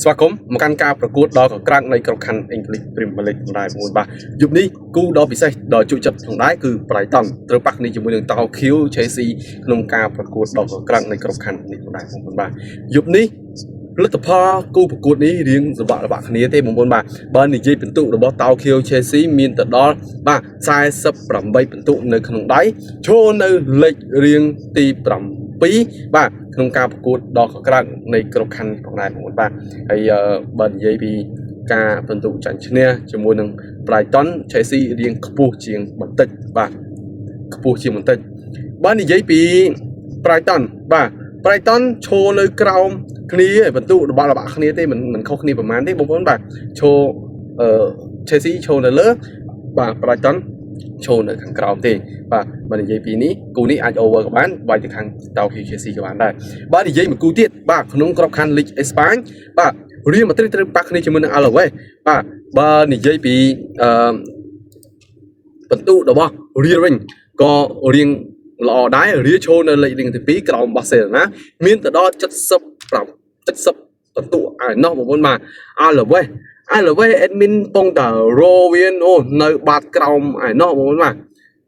ស្វាគមន៍មកកាន់ការប្រកួតដ៏កក្រាក់នៃក្រុមខណ្ឌ English Premier League ផងដែរបងប្អូនបាទយប់នេះគូដ៏ពិសេសដ៏ជក់ចិត្តផងដែរគឺ Brighton ត្រូវប៉ះគ្នាជាមួយនឹង Tokyo Chelsea ក្នុងការប្រកួតដ៏កក្រាក់នៃក្រុមខណ្ឌនេះផងដែរបងប្អូនបាទយប់នេះលទ្ធផលគូប្រកួតនេះរៀងលំបាកគ្នាទេបងប្អូនបាទបើនិយាយពិន្ទុរបស់ Tokyo Chelsea មានទៅដល់បាទ48ពិន្ទុនៅក្នុងដៃឈរនៅលេខរៀងទី7បាទក្នុងការប្រកួតដ៏កក្រាក់នៃក្រុមខណ្ឌផងដែរបងប្អូនបាទហើយបើនិយាយពីការពិន្ទុចាញ់ឈ្នះជាមួយនឹង Brighton Chelsea រៀងខ្ពស់ជាងបន្តិចបាទខ្ពស់ជាងបន្តិចបើនិយាយពី Brighton បាទ Brighton ឈរនៅក្រោមគ្នាបន្ទុរបស់គ្នាទេមិនខុសគ្នាប្រហែលទេបងប្អូនបាទឈរChelsea ឈរនៅលើបាទ Brighton ឈរនៅខាងក្រោមទេបាទបើនិយាយពីនេះគូនេះអាច over ក៏បានវាយទៅខាង Tokyo Chelsea ក៏បានដែរបើនិយាយមួយគូទៀតបាទក្នុងក្របខ័ណ្ឌ League Espagne បាទ Real Madrid ត្រូវប៉ះគ្នាជាមួយនឹង Alaves បាទបើនិយាយពីបន្ទុរបស់ Real វិញក៏រៀងល្អដែរ Real ឈរនៅលេខទី2ក្រោម Barcelona មានទៅដល់70បន្ទុឯណោះបងប្អូនបាទ Alaves admin ពងតារវានអូនៅបាតក្រោមឯណោះបងប្អូនបាទ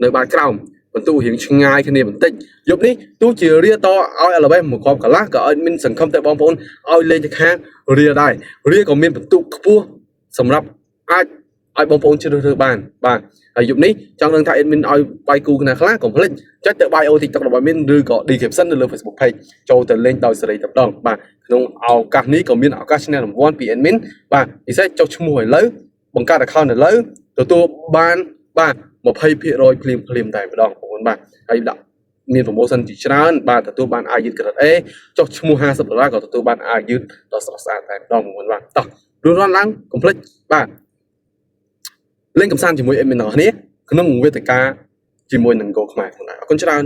នៅបាតក្រោមបន្ទុរៀងឆ្ងាយគ្នាបន្តិចយប់នេះទោះជារៀតឲ្យ Alaves មកគ្រប់កន្លះក៏ឲ្យមានសង្ឃឹមតែបងប្អូនឲ្យលេងទៅខាងរៀដែររៀក៏មានបន្ទុខ្ពស់សម្រាប់អាចឲ្យបងប្អូនជ្រើសរើសបានបាទហើយយប់នេះចង់ដឹងថា admin ឲ្យបាយគូណាខ្លះកុំភ្លេចចុចទៅ bio TikTok របស់ admin ឬក៏ description នៅលើ Facebook page ចូលទៅលេងដោយសេរីតែម្ដងបាទក្នុងឱកាសនេះក៏មានឱកាសឈ្នះរង្វាន់ពី admin បាទពិសេសចុះឈ្មោះឥឡូវបង្កើត account ឥឡូវទទួលបានបាទ20%ភ្លាមតែម្ដងបងប្អូនបាទហើយដាក់មាន promotion ជាច្រើនបាទទទួលបានអាយឺត grade A ចុះឈ្មោះ$50ក៏ទទួលបានអាយឺតដ៏ស្រស់ស្អាតតែម្ដងបងប្អូនបាទតោះរួចរាល់ឡើងកុំភ្លេចបាទលេងកំសាន្តជាមួយ admin របស់គ្នាក្នុងវេទិកាជាមួយនឹង Go ខ្មែរផងដែរអរគុណច្រើន